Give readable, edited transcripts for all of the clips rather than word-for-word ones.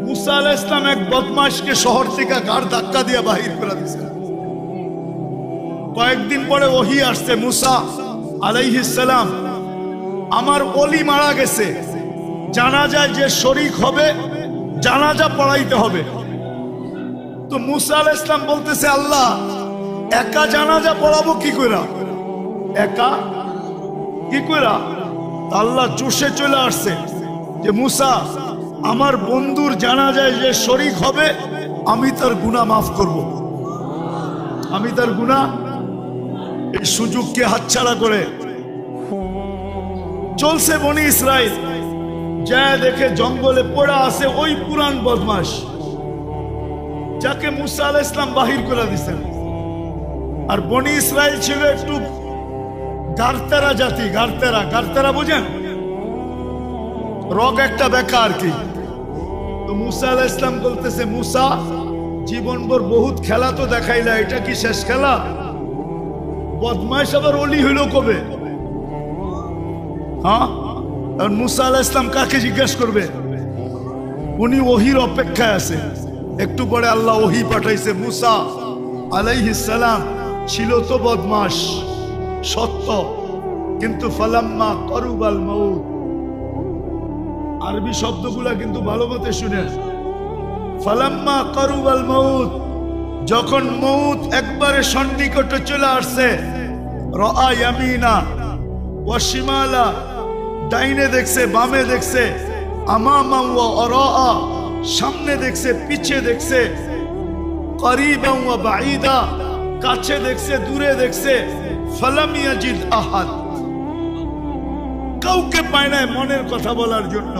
মুসা আলাইহিস সালাম এক বদমাশকে শহর থেকে গাড় ধাক্কা দিয়ে বাহির করে দিয়েছেন। কয়েকদিন পরে ওহী আসছে, মুসা আলাইহিস সালাম, আমার ওলি মারা গেছে, জানাজায় যে শরীক হবে জানাজা পড়াইতে হবে। তো মুসা আলাইহিস সালাম বলতেছে, আল্লাহ একা জানাজা পড়াবো কি কইরা, একা কি কইরা? আল্লাহ জোশে চলে আসছে যে মুসা, আমার বন্ধুর জানাজায় যে শরীক হবে আমি তার গুনাহ মাফ করব, আমি তার গুনাহ। এই সুযোগকে হাতছাড়া করে চলছে বনি ইসরাইল, যা দেখে জঙ্গলে পড়া আছে ওই পুরান বদমাশ যাকে মুসা আলাইহিস সালাম বাহির করে দিয়েছেন। আর বনি ইসরাইল ছিল একটু গারতেরা জাতি, গারতেরা বুঝেন, রগ একটা বেকা আর কি। তো মুসা আলাইহিস সালাম বলতেছে, মুসা জীবনভর বহুত খেলা তো দেখাইলা, এটা কি শেষ খেলা? বদমাইশ আবার ওলি হইল কবে? হ্যাঁ, আর মুসা আলাইহিস সালাম কাকে জিজ্ঞাসা করবে? উনি ওহির অপেক্ষায় আছে। একটু পরে আল্লাহ ওহি পাঠাইছে, মুসা আলাইহিস সালাম ছিল তো বদমাশ সত্য, কিন্তু ফালাম্মা কারুবাল মাউত, আরবি শব্দগুলা কিন্তু ভালো মতে শুনেন। ফালাম্মা কারুবাল মাউত, যখন মউত একবারে সন্নিকটে চলে আসছে, রাআ ইয়ামিনা ওয়া শিমালা, ডাইনে দেখছে বামে দেখছে, আমামা ওয়া আরাআ, সামনে দেখছে পিছে দেখছে, করিবান ওয়া বাঈদা, কাছে দেখছে দূরে দেখছে, ফালাম ইয়াজিদ আহাদ, কাউকে পায় না মনের কথা বলার জন্য।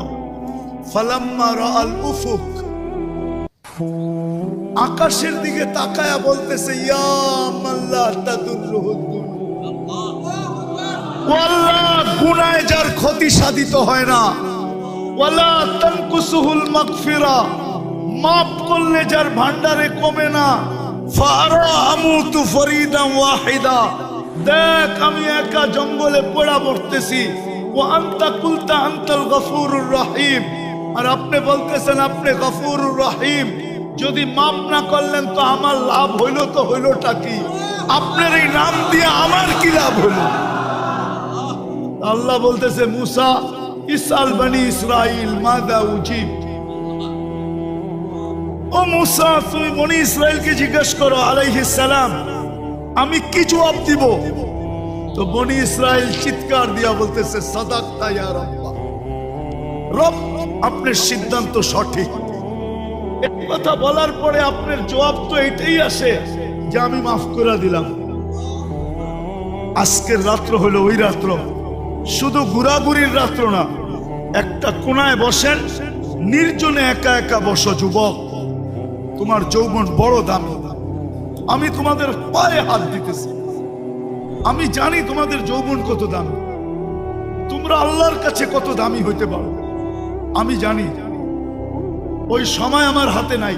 ফালাম্মা রাআল উফুক, আকাশের দিকে তাকায়া বলতেছে, ইয়া মাল্লা তাদুররুহু ওয়াল্লাহ, গুনাহে যার ক্ষতি সাধিত হয় না, ওয়ালা তানকুসুহুল মাগফিরা, মাফ করলে যার ভান্ডারে কমে না, ফারা আমুতু ফরিদান ওয়াহিদা, দেখ আমি একা জঙ্গলে পড়া মরতেছি, ওয়া আনতা কুলতা আনতাল গফুরুর রহিম, আর আপনি বলতেছেন আপনি গফুরুর রহিম। যদি মাফ না করলেন তো আমার লাভ হইল, তো হইলটা কি? আপনার এই নাম দিয়ে আমার কি লাভ হইল? আল্লাহ বলতেছে, মুসা ইসআল বনি ইসরাইল মাযা উজিব, ও মুসা তুমি বনি ইসরাইলকে জিজ্ঞেস করো আলাইহিস সালাম আমি কি জবাব দিব। তো বনি ইসরাইল চিৎকার দিয়া বলতেছে, সাদাকতা ইয়া রাব্বা, রব আপনার সিদ্ধান্ত সঠিক। এই কথা বলার পরে আপনার জবাব তো এটাই আসে যে আমি মাফ করে দিলাম। আজকের রাত্র হলো ওই রাত্র, শুধু ঘোরাঘুরির রাত্র না। একটা কোনায় বসেন, নির্জনে একা একা বসো। যুবক, তোমার যৌবন বড় দামি। আমি তোমাদের পায়ে হাত দিতেছি, আমি জানি তোমাদের যৌবন কত দামি, তোমরা আল্লাহর কাছে কত দামি হইতে পারো আমি জানি। ওই সময় আমার হাতে নাই,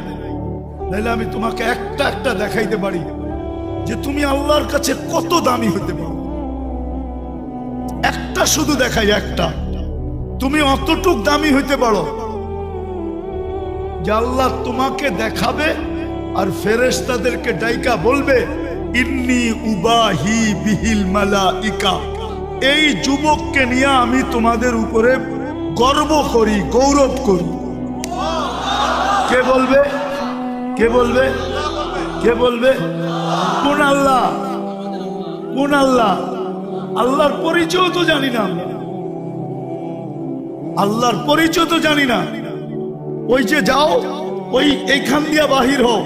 তাইলে আমি তোমাকে একটা একটা দেখাইতে পারি যে তুমি আল্লাহর কাছে কত দামি হইতে পারো। একটা শুধু দেখাই, একটা, তুমি অতটুক দামি হইতে পারো যে আল্লাহ তোমাকে দেখাবে আর ফেরেশতাদেরকে ডাইকা বলবে, ইন্নী উবাহি বিহিল মালাইকা, এই যুবককে নিয়ে আমি তোমাদের উপরে গর্ব করি, গৌরব করি। কে বলবে? কে বলবে? কে বলবে? কোন আল্লাহ? কোন আল্লাহ? আল্লাহর পরিচয় তো জানি না, আল্লাহর পরিচয় তো জানি না। ওই যে যাও, ওই এইখান দিয়া বাহির হও,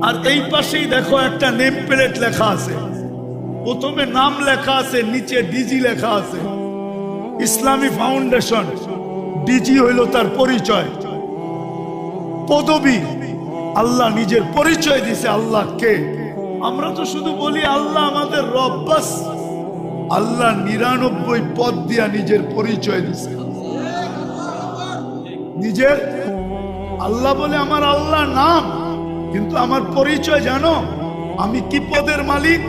আর এই পাশেই দেখো একটা নেম প্লেট লেখা আছে। প্রথমে নাম লেখা আছে, নিচে ডিজি লেখা আছে, ইসলামী ফাউন্ডেশন। ডিজি হইল তার পরিচয়, পদবী। আল্লাহ নিজের পরিচয় দিছে, আল্লাহ কে। আমরা তো শুধু বলি আল্লাহ আমাদের রব, বাস। আল্লাহ 99 পদ দিয়া নিজের পরিচয় দিছে। নিজের আল্লাহ বলে আমার আল্লাহ নাম, কিন্তু আমার পরিচয় জানো? আমি কি পদের মালিক?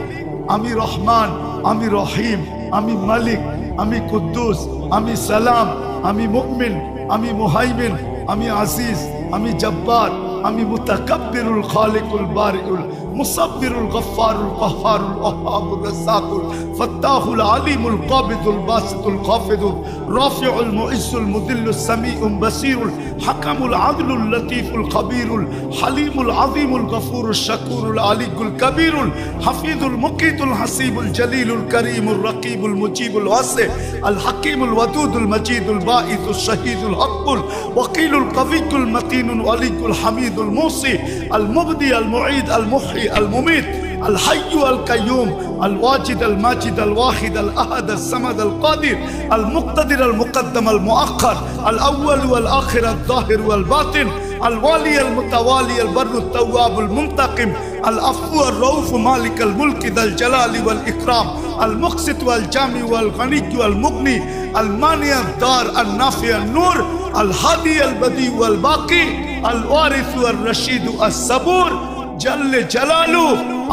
আমি রহমান, আমি রহিম, আমি মালিক, আমি কুদ্দুস, আমি সালাম, আমি মুমিন, আমি মুহাইমিন, আমি আজিজ, আমি জব্বার, আমি মুতাকাব্বিরুল খালিকুল বারিউল মুসাব্বিরুল গফফারুল কাহ্হারুল ওয়াহ্হাবুর রাজ্জাকুল ফাত্তাহুল আলিমুল কাবিদুল বাসিতুল খাফিদুল রাফিউল মুইজ্জুল মুদিল্লুস সামিউল বাসিরুল হাকামুল আদলুল লতীফুল খবীরুল হালিমুল আযীমুল গফুরুশ শাকুরুল আলিকুল কবীরুল হাফিজুল মুকিতুল হাসিবুল জলিলুল করিমুর রকিবুল মুজিবুল ওয়াসি আল হাকিমুল ওয়াদুদুল মজিদুল বাঈসুশ শহীদুল হকুল ওয়াকিলুল কবিকুল মতিনুল ওয়ালিকুল হামিদুল মুসি আল মুবদি আল মুঈদ আল মুহয়ি আল মুমিত الحي القيوم الواجد الماجد الواحد الأحد الصمد القادر المقتدر المقدم المؤخر الأول والآخر الظاهر والباطن الوالي المتوالي البر التواب المنتقم العفو الرؤوف مالك الملك ذا الجلال والإكرام المقسط والجامع والغني والمغني المانع الدار النافع النور الهادي البديع والباقي الوارث والرشيد الصبور জাল্লে জালালু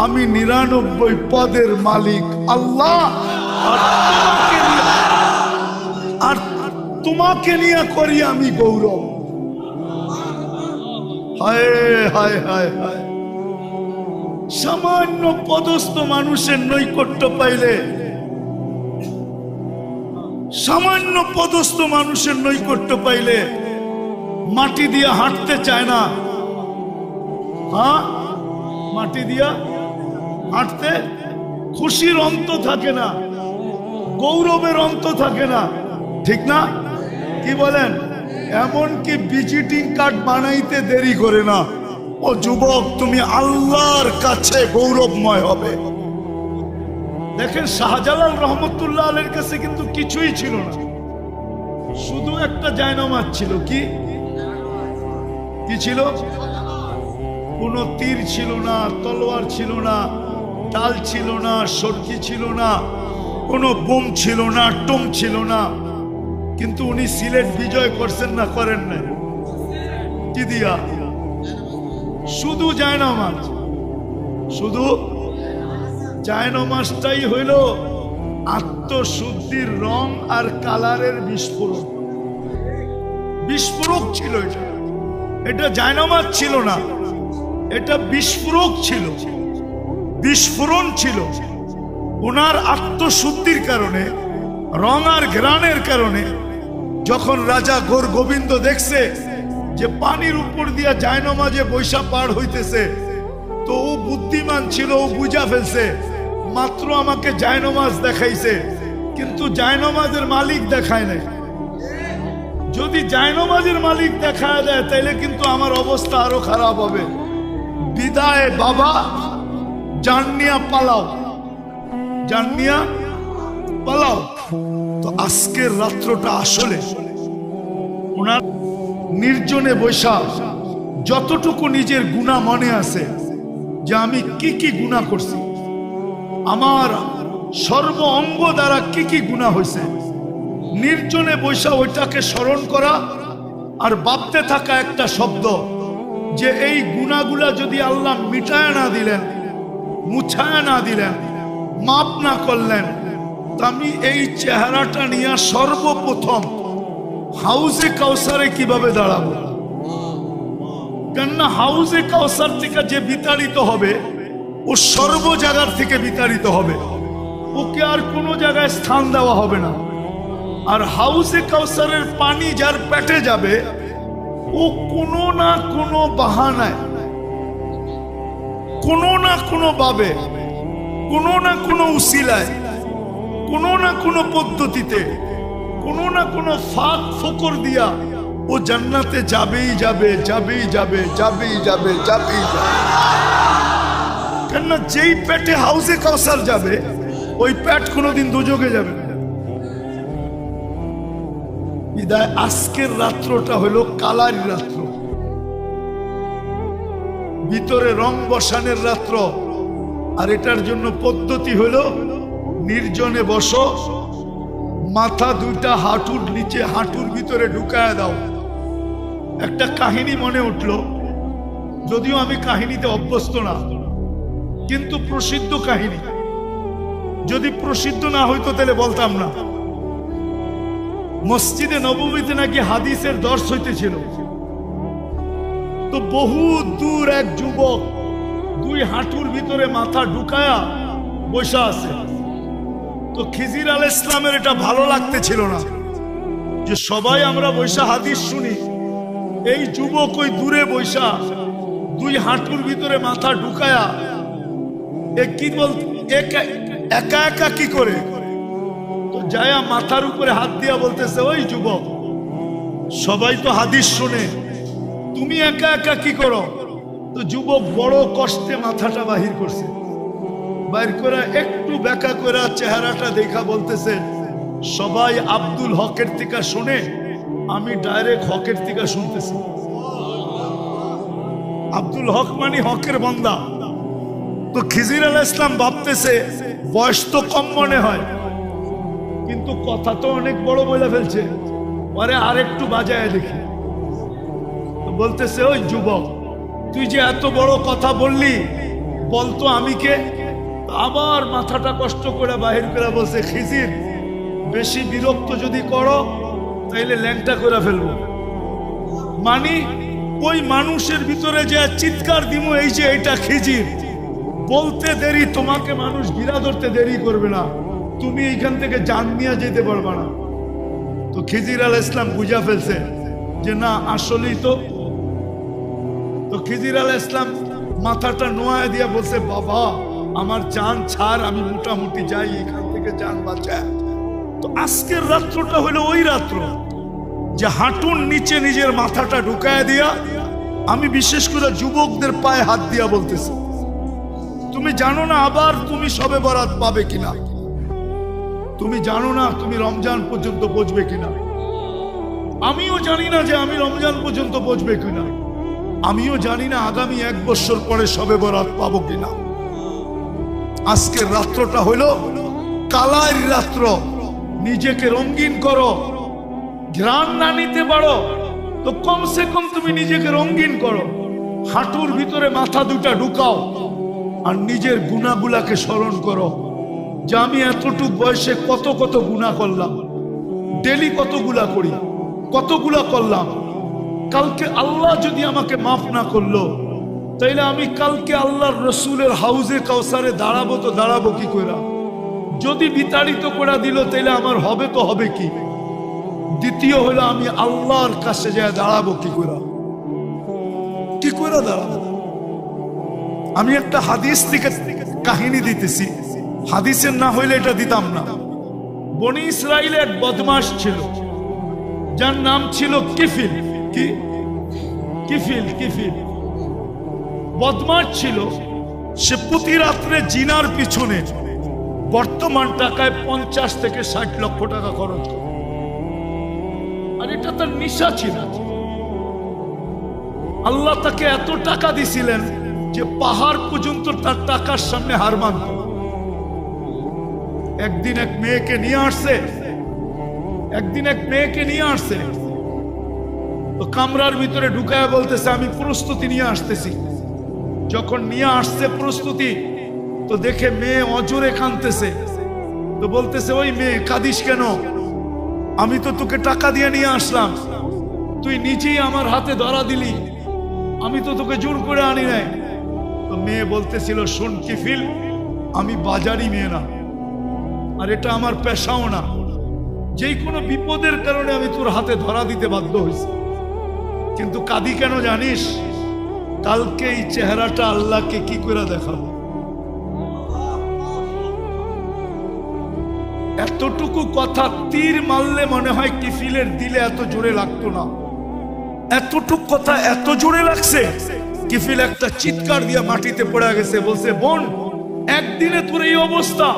আমি 99 পদের মালিক আল্লাহ আর তোমাকে নিয়ে করি আমি গৌরব হায় হায় হায় হায় সামান্য পদস্থ মানুষের নৈকট্য পাইলে সামান্য পদস্থ মানুষের নৈকট্য পাইলে মাটি দিয়ে হাঁটতে চায় না হ্যাঁ মাটি দিয়া হাঁটতে খুশির অন্ত থাকে না গৌরবের অন্ত থাকে না ঠিক না কি বলেন এমনকি ভিজিটিং কার্ড বানাইতে দেরি করে না ও যুবক তুমি আল্লাহর কাছে গৌরবময় হবে দেখেন শাহজালাল রহমতুল্লাহ আলাইহির কাছে কিন্তু কিছুই ছিল না শুধু একটা জায়নামাজ ছিল কি ছিল কোনো তীর ছিল না তলোয়ার ছিল না ডাল ছিল না সরকি ছিল না কোনো বোম ছিল না টোম ছিল না কিন্তু উনি সিলেট বিজয় করছেন না করেন না কি দিয়া শুধু জায়নামাজ শুধু জায়নামাজটাই হইল আত্মশুদ্ধির রং আর কালারের বিস্ফোরক বিস্ফোরক ছিল এটা জায়নামাজ ছিল না এটা বিস্ফোরক ছিল বিস্ফোরণ ছিল ওনার আত্মশুদ্ধির কারণে রং আর ঘ্রাণের কারণে যখন রাজা গোর গোবিন্দ দেখছে যে পানির উপর দিয়া জায়নামাজে বৈশা পার হইতেছে তো ও বুদ্ধিমান ছিল ও বুঝা ফেলছে মাত্র আমাকে জায়নামাজ দেখাইছে কিন্তু জায়নামাজের মালিক দেখায় নাই যদি জায়নামাজের মালিক দেখায় দেয় তাইলে কিন্তু আমার অবস্থা আরো খারাপ হবে বিদায় বাবা জানিয়া পালাও জানিয়া পালাও তো আজকের রাত্রটা আসলে ওনার নির্জনে বৈশা যতটুকু নিজের গুনাহ মনে আছে যে আমি কি কি গুনাহ করছি আমার সর্ব অঙ্গ দ্বারা কি কি গুনাহ হয়েছে নির্জনে বৈশা ওইটাকে স্মরণ করা আর ভাবতে থাকা একটা শব্দ যে এই গুনাহগুলা যদি আল্লাহ মিটায় না দিলেন মুছায় না দিলেন মাপ না করলেন তা আমি এই চেহারাটা নিয়ে সর্বপ্রথম হাউজে কাউসারে কিভাবে দাঁড়াবো কেননা হাউজে কাউসার থেকে যে বিতাড়িত হবে ও সর্ব জায়গার থেকে বিতাড়িত হবে ওকে আর কোনো জায়গায় স্থান দেওয়া হবে না আর হাউজে কাউসারের পানি যার পেটে যাবে ও কোনো না কোনো বাহানায় কোনো না কোনো ভাবে কোনো না কোনো উসিলায় কোনো না কোনো পদ্ধতিতে কোনো না কোনো ফাঁক ফোকর দিয়া ও জান্নাতে যাবেই যাবে যাবেই যাবে যাবেই যাবে যাবেই যাবে কেননা যেই পেটে হাউজে কাউসার যাবে ওই পেট কোনোদিন দুযোগে যাবে না বিদায় আজকের রাত্রটা হলো কালারি রাত্র ভিতরে রং বসানের রাত্র আর এটার জন্য পদ্ধতি হলো নির্জনে বসো মাথা দুইটা হাঁটুর নিচে হাঁটুর ভিতরে ঢুকায় দাও একটা কাহিনী মনে উঠলো যদিও আমি কাহিনীতে অভ্যস্ত না কিন্তু প্রসিদ্ধ কাহিনী যদি প্রসিদ্ধ না হইতো তাহলে বলতাম না মসজিদে নববীতে নাকি হাদিসের দর্শ হইতেছিল। তো বহু দূর এক যুবক দুই হাঁটুর ভিতরে মাথা ঢুকায়া বসা আছে। তো খিজির আলাইহিস সালামের এটা ভালো লাগতেছিল না যে সবাই আমরা বৈশা হাদিস শুনি, এই যুবক ওই দূরে বৈশা দুই হাঁটুর ভিতরে মাথা ঢুকায়া কি বল একা একা কি করে। তো যায়া মাথার উপরে হাত দিয়া বলতেছে, ওই যুবক, সবাই তো হাদিস শুনে, তুমি একা একা কি করো? তো যুবক বড় কষ্টে মাথাটা বাহির করছে, বাইর করে একটু বেঁকা করে চেহারাটা দেখা বলতেছে, সবাই আব্দুল হকের থেকে শুনে, আমি ডাইরেক্ট হকের থেকে শুনতেছি। আব্দুল হক মানে হকের বান্দা। তো খিজির আলাইহিস সালাম ভাবতেছে বয়স তো কম মনে হয়, কিন্তু কথা তো অনেক বড় বলে ফেলছে, পরে আরেকটু বাজায় দেখি। তো বলতেছে, ওই যুবক, তুই যে এত বড় কথা বললি, বলতো আমি কে? আবার মাথাটা কষ্ট করে বাহির করে বলছে, খিজির, বেশি বিরক্ত যদি করো তাইলে ল্যাংটা করে ফেলবো। মানে ওই মানুষের ভিতরে যে চিৎকার দিব, এই যে এটা খিজির, বলতে দেরি, তোমাকে মানুষ গিরা ধরতে দেরি করবে না, তুমি এইখান থেকে জান নিয়ে যেতে পারবে না। তো খিজির আলাইহিস সালাম বুঝা ফেলছে যে না, আসলেই তো। তো খিজির আলাইহিস সালাম মাথাটা নোয়ায় দিয়া বলছে, বাবা, আমার জান ছাড়, আমি মোটামুটি যাই এখান থেকে, জান বাঁচায়। তো আজকের রাত্রটা হলো ওই রাত্র যে হাঁটুর নিচে নিজের মাথাটা ঢুকায় দিয়া, আমি বিশেষ করে যুবকদের পায়ে হাত দিয়া বলতেছি, তুমি জানো না আবার তুমি সবে বরাত পাবে কিনা, তুমি জানো না তুমি রমজান পর্যন্ত পৌঁছবে কিনা, আমিও জানি না যে আমি রমজান পর্যন্ত পৌঁছবে কিনা, আমিও জানি না আগামী 1 বছর পরে সবে বরাত পাবো কিনা। আজকের রাত্রটা হলো কালার রাত্র, নিজেকে রঙিন করো। ঘ্রাণ না নিতে পারো তো কমসে কম তুমি নিজেকে রঙিন করো, হাঁটুর ভিতরে মাথা দুটা ঢুকাও, আর নিজের গুনাহগুলাকে স্মরণ করো যে আমি এতটুক বয়সে কত কত গুনাহ করলাম, ডেলি কতগুলা করি, কতগুলা করলাম। কালকে আল্লাহ যদি আমাকে মাফ না করলো, তাইলে আমি কালকে আল্লাহর রসুলের হাউজে কাউসারে দাঁড়াবো, তো দাঁড়াবো কি করে? যদি বিতাড়িত করে দিল, তাইলে আমার হবে তো হবে কি? দ্বিতীয় হলো, আমি আল্লাহর কাছে যায় দাঁড়াবো কি করে? কি করে দাঁড়াবো? আমি একটা হাদিস থেকে কাহিনী দিতেছি, হাদিসের না হইলে এটা দিতাম না। বনি ইসরাইলের এক বদমাশ ছিল, যার নাম ছিল কিফিল। কি? কিফিল। কিফিল বদমাশ ছিল। সে প্রতি রাত্রে জিনার পিছনে বর্তমান টাকায় 50 থেকে 60 লক্ষ টাকা খরচ করে, আর এটা তার নেশা ছিল। আল্লাহ তাকে এত টাকা দিছিলেন যে পাহাড় পর্যন্ত তার টাকার সামনে হার মানত। একদিন এক মেয়েকে নিয়ে আসছে, তো কামরার ভিতরে ঢুকায় বলতেছে, আমি প্রস্তুতি নিয়ে আসতেছি। যখন নিয়ে আসছে প্রস্তুতি, তো দেখে মেয়ে অজরে কাঁদতেছে। তো বলতেছে, ওই মেয়ে, কাঁদিস কেন? আমি তো তোকে টাকা দিয়ে নিয়ে আসলাম, তুই নিজেই আমার হাতে ধরা দিলি, আমি তো তোকে জোর করে আনি নাই। তো মেয়ে বলতেছিল, শোন কিফিল, আমি বাজারি মেয়ে না, আর এটা আমার পেশাও না, যে কোনো বিপদের কারণে আমি তোর হাতে ধরা দিতে বাধ্য হয়েছি। কিন্তু কাঁদি কেন জানিস? কালকে এই চেহারাটা আল্লাহকে কি করে দেখাবো? এতটুকু কথা তীর মারলে মনে হয় কিফিলের দিলে এত জোরে লাগতো না। এতটুকু কথা এত জোরে লাগছে, কিফিল একটা চিৎকার দিয়ে মাটিতে পড়ে গেছে। বলছে, বোন, একদিনে তোর এই অবস্থা,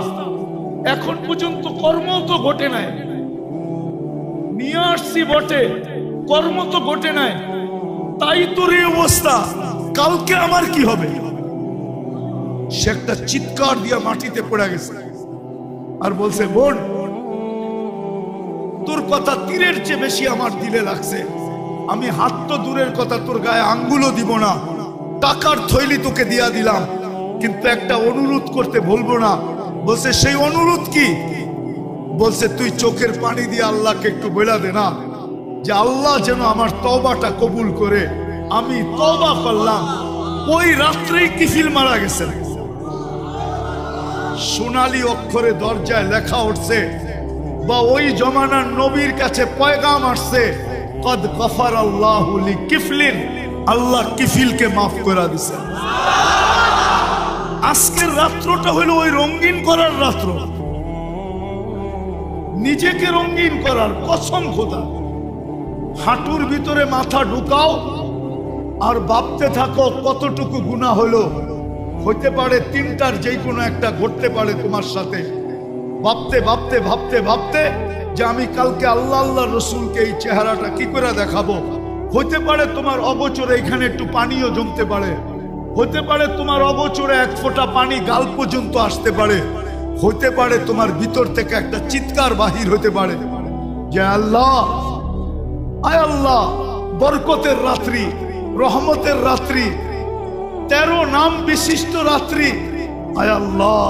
এখন পর্যন্ত কর্ম তো ঘটে নাই। নিয়ে আসছি বটে, কর্ম তো ঘটে নাই, তাই তোর এই অবস্থা, কালকে আমার কি হবে? সে একটা চিৎকার দিয়ে মাটিতে পড়ে গেছে আর বলছে, বোন, তোর কথা তীরের চেয়ে বেশি আমার দিলে লাগছে। আমি হাত তো দূরের কথা, তোর গায়ে আঙ্গুলও দিব না, টাকার থৈলি তোকে দিয়া দিলাম, কিন্তু একটা অনুরোধ করতে ভুলবো না। বলছে, সেই অনুরোধ কি? বলছে তুই চোখের পানি দিয়ে আল্লাহকে একটু বলে দে না যে আল্লাহ যেন আমার তওবাটা কবুল করে। আমি তওবা করলাম। ওই রাত্রেই কিফিল মারা গেছেন। সোনালী অক্ষরে দরজায় লেখা উঠছে বা ওই জমানার নবীর কাছে পয়গাম আসছে, কদ গফার আল্লাহু লিকিফলিন, আল্লাহ কিফিলকে মাফ করে দিছে। আজকের রাত্রটা হলো ওই রঙিন করার রাত্র, নিজেকে রঙিন করার। কসম খোদা, হাঁটুর ভিতরে মাথা ঢুকাও আর ভাবতে থাকো কতটুকু গুনাহ হলো। হইতে পারে তিনটার যে কোনো একটা ঘটতে পারে তোমার সাথে। ভাবতে ভাবতে ভাবতে ভাবতে যে আমি কালকে আল্লাহ আল্লাহ রসুলকে এই চেহারাটা কি করে দেখাবো। হইতে পারে তোমার অগোচরে এখানে একটু পানিও জমতে পারে। হইতে পারে তোমার অগোচরে এক ফোঁটা পানি গাল পর্যন্ত আসতে পারে। হইতে পারে তোমার ভিতর থেকে একটা চিৎকার বাহির হতে পারে যে আল্লাহ, আয় আল্লাহ, বরকতের রাত্রি, রহমতের রাত্রি, 13 নাম বিশিষ্ট রাত্রি, আয় আল্লাহ,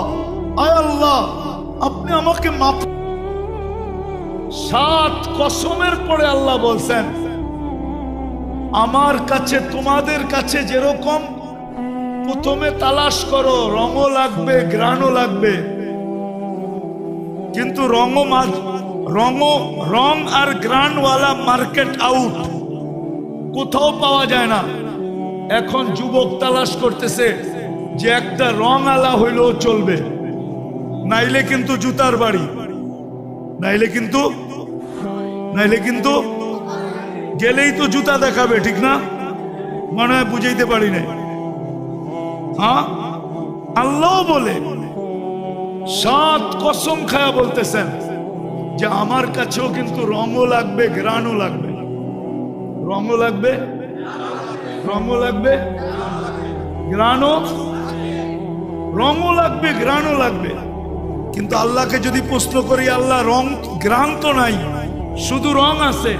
আয় আল্লাহ, আপনি আমাকে মাফ। 7 কসমের পরে আল্লাহ বলছেন আমার কাছে তোমাদের কাছে যেরকম প্রথমে তালাশ করো, রঙও লাগবে, গ্রানও লাগবে, কিন্তু রং আর গ্রানওয়ালা মার্কেট আউট, কোথাও পাওয়া যায় না। এখন যুবক তালাশ করতেছে যে একটা রং আলা হইলেও চলবে, নাইলে কিন্তু জুতার বাড়ি, নাইলে কিন্তু গেলেই তো জুতা দেখাবে, ঠিক না? মনে হয় বুঝাইতে পারি না। হ্যাঁ, আল্লাহ বলে 7 কসম খায়া বলতেছেন যে আমার কাছেও কিন্তু রঙও লাগবে, গ্রানও লাগবে, রঙও লাগবে, রঙও লাগবে, গ্রানও, রঙও লাগবে, গ্রানও লাগবে। কিন্তু আল্লাহকে যদি প্রশ্ন করি, আল্লাহ রং গ্রান তো নাই, শুধু রং আছে,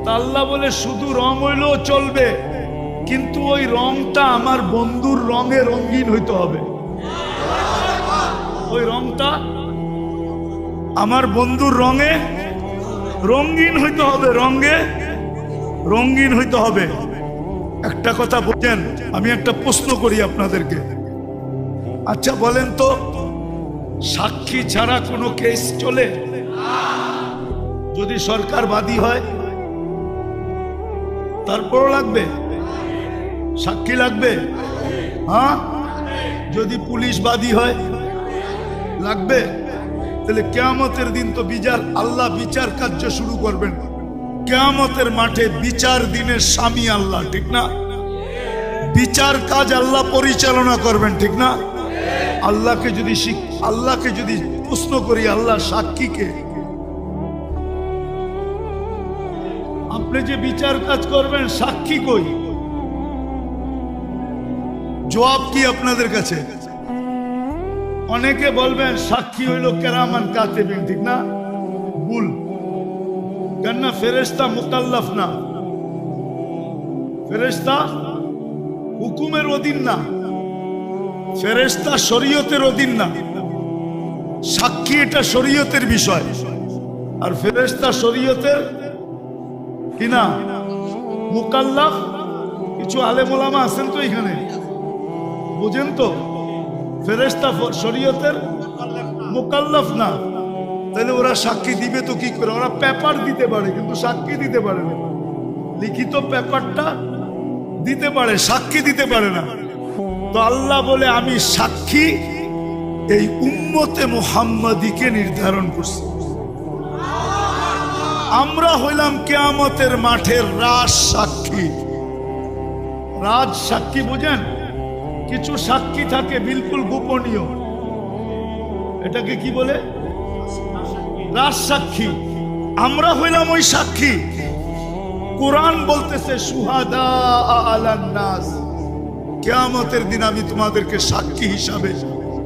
তা আল্লাহ বলে শুধু রং হইলেও চলবে, কিন্তু ওই রংটা আমার বন্ধুর রঙে রঙিন হইতে হবে। ওই রংটা আমার বন্ধুর রঙে রঙিন হইতে হবে, রঙে রঙিন হইতে হবে। একটা কথা বলেন, আমি একটা প্রশ্ন করি আপনাদেরকে, আচ্ছা বলেন তো, সাক্ষী ছাড়া কোনো কেস চলে? যদি সরকার বাদী হয় তারপরও লাগবে সাক্ষী, লাগবে। হ্যাঁ, যদি পুলিশ বাদী হয় লাগবে। তাহলে কিয়ামতের দিন তো আল্লাহ বিচার কার্য শুরু করবেন। কিয়ামতের মাঠে বিচার দিনের স্বামী আল্লাহ, ঠিক না? বিচার কাজ আল্লাহ পরিচালনা করবেন, ঠিক না? আল্লাহকে যদি প্রশ্ন করি, আল্লাহ সাক্ষীকে, আপনি যে বিচার কাজ করবেন সাক্ষী কই? জবাব কি আপনাদের কাছে? অনেকে বলবেন সাক্ষী হইল কেরামান কাতিবিন, ঠিক না? ভুল। কেননা ফেরেশতা মুকাল্লাফ না, ফেরেশতা হুকুমের অধীন না, ফেরেশতা শরীয়তের অধীন না। সাক্ষী এটা শরীয়তের বিষয়, আর ফেরেশতা শরীয়তের কিনা মুকাল্লাফ। কিছু আলেম ওলামা আছেন তো এখানে, বুঝেন তো? ফেরেশতা শরীয়তের মুকাল্লাফ না, তাহলে ওরা সাক্ষী দিবে তো কি করে? ওরা পেপার দিতে পারে কিন্তু সাক্ষী দিতে পারে না। লিখিত পেপারটা দিতে পারে, সাক্ষী দিতে পারে না। তো আল্লাহ বলে আমি সাক্ষী এই উম্মতে মুহাম্মাদীকে নির্ধারণ করছি। আমরা হইলাম কিয়ামতের মাঠের রাজ সাক্ষী। রাজ সাক্ষী বুঝেন? কিছু সাক্ষী থাকে বিলকুল গোপনীয়, এটাকে কি বলে? রাজ সাক্ষী। আমরা হইলাম ওই সাক্ষী। কোরআন বলতেছে শুহাদা আলান নাস, কিয়ামতের দিন আমি তোমাদেরকে সাক্ষী হিসাবে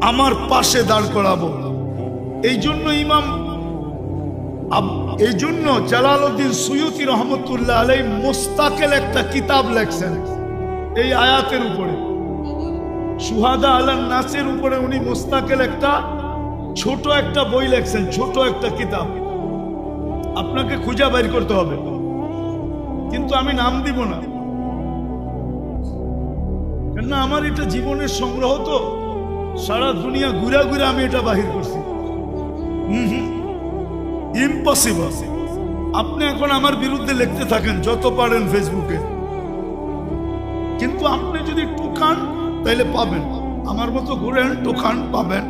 আমার পাশে দাঁড় করাবো। এই জন্য জালালউদ্দিন সুয়ুতি রহমতুল্লাহ আলাইহি মুস্তাকিল একটা কিতাব লেখছেন এই আয়াতের উপরে, শুহাদা আলান নাসের উপরে। উনি মুস্তাকিল একটা ছোট একটা বই লেখছেন, ছোট একটা কিতাব, আপনাকে খুঁজে বের করতে হবে, কিন্তু আমি নাম দিব না, কেননা আমার এটা জীবনের সংগ্রহ, তো সারা দুনিয়া ঘুরে ঘুরে আমি এটা বাহির করছি। ইম্পসিবল। আপনি এখন আমার বিরুদ্ধে লিখতে থাকেন যত পারেন ফেসবুকে, কিন্তু আপনি যদি টুকান তাইলে পাবেন, আমার মতো ঘুরেন টুকান পাবেন।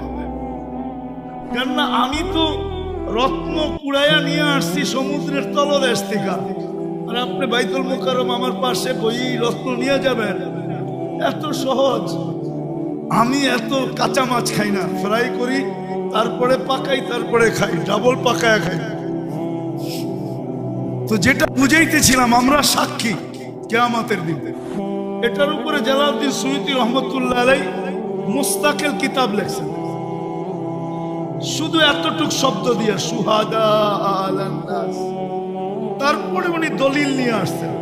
কেননা আমি তো রত্ন কুড়াইয়া নিয়ে আসছি সমুদ্রের তলদেশ থেকে, আর আপনি বাইতুল মুকাররম আমার পাশে বই রত্ন নিয়ে যাবেন, এত সহজ। আমি এত কাঁচা মাছ খাই না, ফ্রাই করি, তারপরে পাকাই, তারপরে খাই, ডাবল পাকায় খাই। তো যেটা বুঝাইতেছিলাম, আমরা সাক্ষী কিয়ামতের দিন। এটার উপরে জালালউদ্দিন সুয়ুতী রহমতুল্লাহ আলাইহি মুস্তাকিল কিতাব লেখছেন, শুধু এতটুক শব্দ দিয়ে, সুহাদা আলান নাস। তারপরে উনি দলিল নিয়ে আসছেন,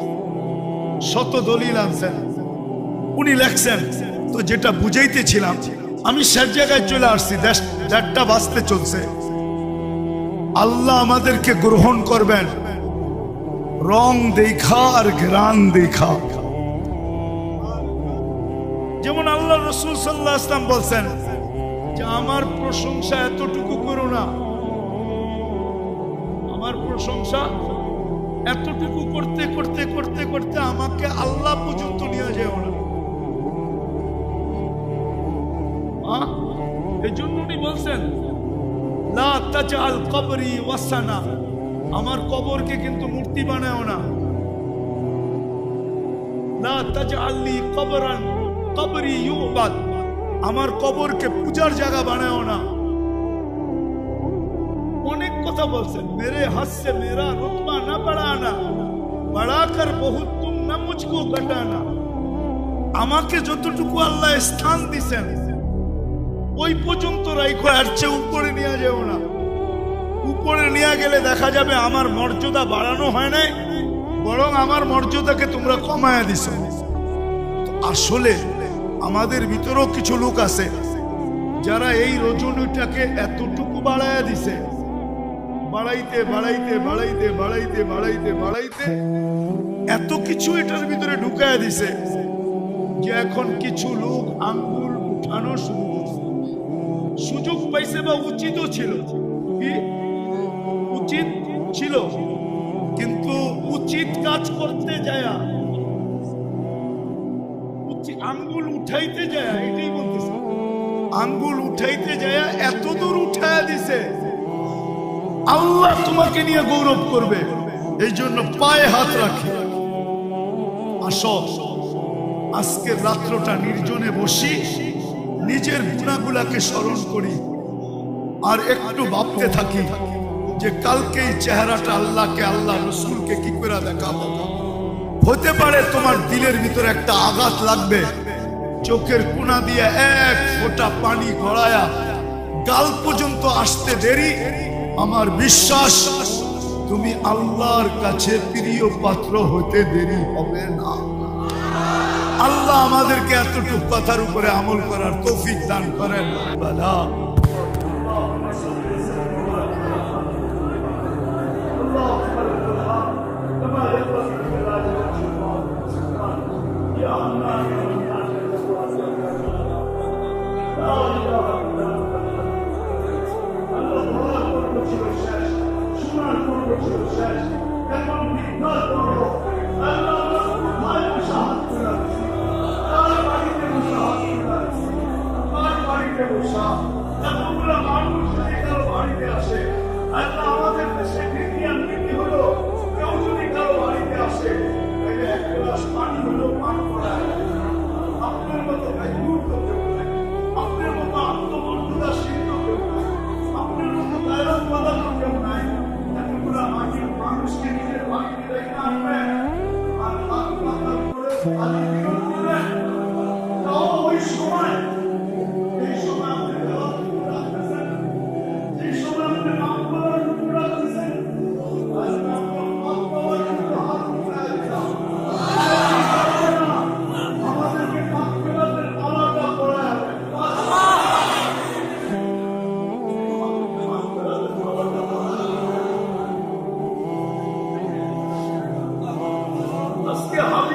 শত দলিল আনছেন, উনি লেখছেন। তো যেটা বুঝাইতেছিলাম, আমি শেষ জায়গায় চলে আসছি, 1:30 বাজতে চলছে। আল্লাহ আমাদেরকে গ্রহণ করবেন রং দেখা আর ঘ্রাণ দেখা। যেমন আল্লাহ রাসূল সাল্লাল্লাহু আলাইহি ওয়াসাল্লাম বলছেন যে আমার প্রশংসা এতটুকু করো না, আমার প্রশংসা এতটুকু করতে করতে করতে করতে আমাকে আল্লাহ পর্যন্ত নিয়ে যেও না। এই জন্য উনি বলছেন লা তাজআল কবরি ওয়াসানা, আমার কবরকে কিন্তু মূর্তি বানাও না। লা তাজআলনি কবরান কবরি ইউবাদ, আমার কবরকে পূজার জায়গা বানাও না। অনেক কথা বলছেন, মেরে হাত সে মেরা রুতবা না বাড়ানা, বাড়াকর বহুত তুম না মুঝকো ঘটানা। আমাকে যতটুকু আল্লাহ স্থান দিছেন ওই পর্যন্ত রাখো, আর চেয়ে উপরে নিয়ে যাও না। উপরে নিয়ে গেলে দেখা যাবে আমার মর্যাদা বাড়ানো হয় নাই, বরং আমার মর্যাদাকে তোমরা কমায়া দিছো। আসলে আমাদের ভিতরেও কিছু লোক আছে যারা এই রজনীটাকে এতটুকু বাড়ায়া দিছে, বাড়াইতে বাড়াইতে বাড়াইতে বাড়াইতে বাড়াইতে বাড়াইতে এত কিছু এটার ভিতরে ঢুকায়া দিছে যে এখন কিছু লোক আঙ্গুল উঠানো শুরু করছে। সুযোগ পাইছে বা উচিতও ছিল, কি উচিত ছিল, কিন্তু উচিত কাজ করতে যায় আঙ্গুল উঠাইতে যায়, এটাই বলতেছে, আঙ্গুল উঠাইতে যায় এত দূর উঠায়া দিছে। আল্লাহ তোমাকে নিয়ে গৌরব করবে, এই জন্য পায়ে হাত রাখি। আসো আজকের রাত্রটা নির্জনে বসি, নিজের গুনাহগুলোকে স্মরণ করি, আর একটু ভাবতে থাকি যে কালকে এই চেহারাটা আল্লাহকে, আল্লাহ রসুলকে কি করে দেখাবো। হতে পারে তোমার দিলের ভিতরে একটা আঘাত লাগবে, চোখের কোনা দিয়ে এক ফোঁটা পানি গড়ায়া গাল পর্যন্ত আসতে দেরি। আমার বিশ্বাস তুমি আল্লাহর কাছে প্রিয় পাত্র হতে দেরি হবে না। আল্লাহ আমাদেরকে এতটুকু কথার উপরে আমল করার তৌফিক দান করেন।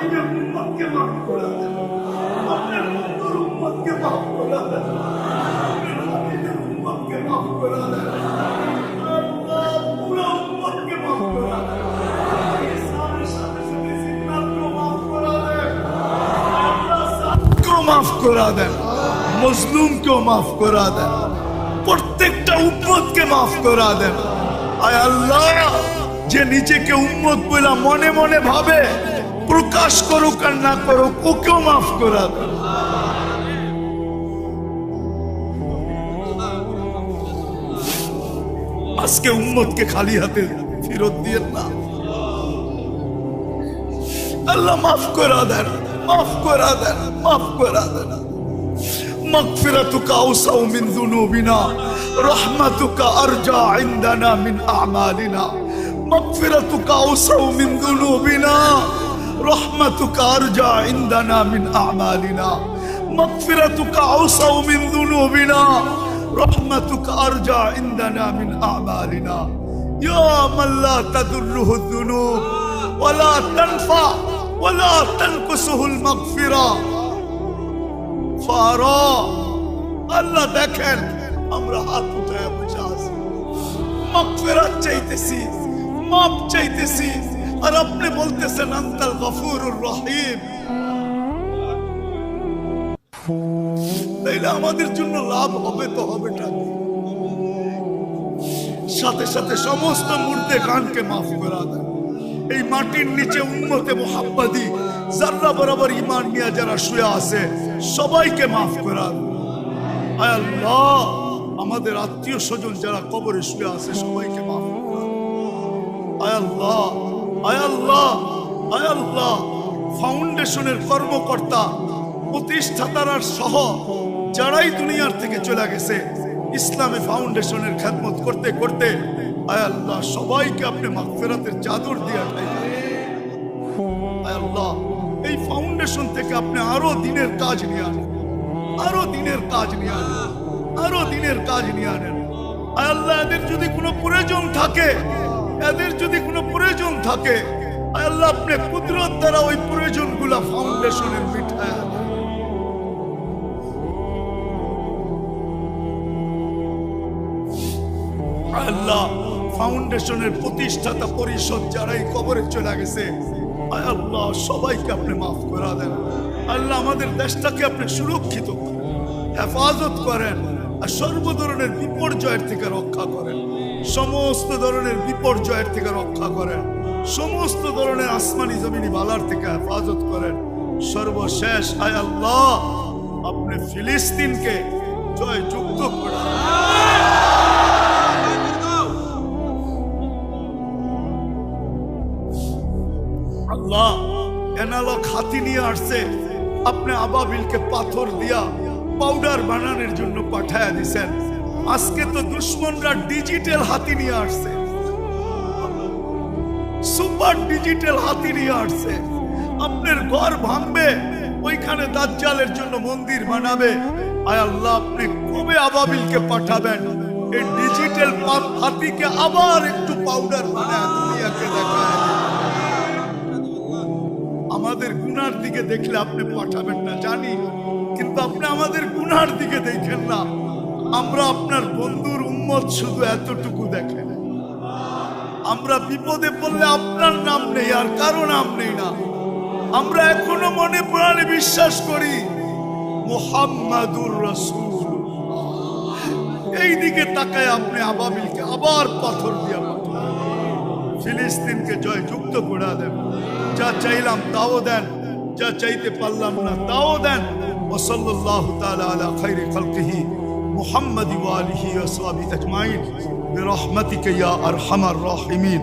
নিজের উম্মতকে মাফ করে দেন, আপনার বন্ধুর উম্মতকে মাফ করে দেন, আপনার নিজের উম্মতকে মাফ করে দেন, আল্লাহ পুরো উম্মতকে মাফ করে দেন, ইসলামের সাথে সাথে জিন্নাতকে মাফ করে দেন, আল্লাহ সাদকেও মাফ করে দেন, মজলুমকেও মাফ করে দেন, প্রত্যেকটা উম্মতকে মাফ করে দেন। আয় আল্লাহ, যে নিজেকে উম্মত বলে মনে মনে ভাবে, প্রকাশ করুক আর না করুক, ওকেও মাফ করে দেন। আজকে উম্মতকে খালি হাতে ফেরত দিয়ে না, আল্লাহ মাফ করে দেন, মাফ করে দেন, মাফ করে দেন। مغفرتك أوسع من ذنوبنا رحمتك أرجى عندنا من أعمالنا مغفرتك أوسع من ذنوبنا رحمتك أرجى عندنا من أعمالنا مغفرتك أوسع من ذنوبنا رحمتك أرجى عندنا من أعمالنا يا من لا تضره الذنوب ولا تنفع ولا تنقصه المغفرة আল্লাহ দেখেন আমরা হাত উঠায় বসে আছি, মাগফিরাত চাইতেছি, মাফ চাইতেছি, আর আপনি বলতেছেন আনতাল গফুরুর রহিম। তাইলে আমাদের জন্য লাভ হবে তো হবেটা। সাথে সাথে সমস্ত মুর্দে গানকে মাফ করা দেন। এই মাটির নিচে উম্মতে মুহাম্মাদি যারা বরাবর ঈমান নিয়ে যারা শুয়ে আছে সবাইকে মাফ করা দেন। আয় আল্লাহ, আমাদের আত্মীয় স্বজন যারা কবরে শুয়ে আছে সবাইকে মাফ করা দেন। আয় আল্লাহ, আয় আল্লাহ, আয় আল্লাহ, ফাউন্ডেশনের কর্মকর্তা প্রতিষ্ঠাতারা সহ যারাই দুনিয়ার থেকে চলে গেছে ইসলামে ফাউন্ডেশনের খেদমত করতে করতে, আয় আল্লাহ সবাইকে আপনি মাগফিরাতের চাদর দিয়ে ঢাকেন। আয় আল্লাহ, এই ফাউন্ডেশন থেকে আপনি আরো দিনের কাজ নিয়ে আনেন, আরো দিনের কাজ নিয়ে আনেন, আরো দিনের কাজ নিয়ে আনেন। আয় আল্লাহ, এদের যদি কোনো প্রয়োজন থাকে, এদের যদি কোনো প্রয়োজন থাকে, আয় আল্লাহ আপনি কুদরত দ্বারা ওই প্রয়োজনগুলা ফাউন্ডেশনের মিঠায় আনেন। আল্লাহ, ফাউন্ডেশনের প্রতিষ্ঠাতা পরিষদ যারাই কবরে চলে গেছে, আয় আল্লাহ সবাইকে আপনি মাফ করে দেন। আল্লাহ, আমাদের দেশটাকে আপনি সুরক্ষিত করেন, হেফাজত করেন, আর সর্ব ধরনের বিপর্যয়ের থেকে রক্ষা করেন, সমস্ত ধরনের বিপর্যয়ের থেকে রক্ষা করেন, সমস্ত ধরনের আসমানি জমিনি বালার থেকে হেফাজত করেন। সর্বশেষ আয় আল্লাহ আপনি ফিলিস্তিনকে জয় যুক্ত করেন। আল্লাহ, এনালক হাতি নিয়ে আসছে, আপনি আবাবিলকে পাথর দিয়া পাউডার বানানোর জন্য পাঠায়া দিছেন। আজকে তো দুশ্মনরা ডিজিটাল হাতি নিয়ে আসছে, সুপার ডিজিটাল হাতি নিয়ে আসছে। আপনার ঘর ভাঙবে, ওইখানে দাজ্জালের জন্য মন্দির বানাবে। আয় আল্লাহ, আপনি কবে আবাবিলকে পাঠাবেন এই ডিজিটাল হাতিকে আবার একটু পাউডার বানায় দুনিয়াকে দেখায়? আমাদের গুনার দিকে দেখলে আপনি পাঠাবেন না জানি, কিন্তু আপনি আমাদের গুনার দিকে দেখেন না। আমরা আপনার বন্ধুর উম্মত, শুধু এতটুকু দেখেন। আমরা বিপদে পড়লে আপনার নাম নেই আর কারো নাম নেই না। আমরা এখনো মনে প্রাণে বিশ্বাস করি মুহাম্মাদুর রাসূলুল্লাহ। এই দিকে তাকায় আপনি আবাবিলকে আবার পাথর দিয়া পাঠান। ফিলিস্তিনকে জয় যুক্ত করে দেন। যা চাইলাম তাও দেন, যা চাইতে পারলাম না তাও দেন। ওয়া সাল্লাল্লাহু তাআলা আলা খায়রি খালকিহি মুহাম্মাদি ওয়া আলিহি ওয়া সাহবিহি আজমাইন বিরহমাতিকা ইয়া আরহামার রাহিমিন।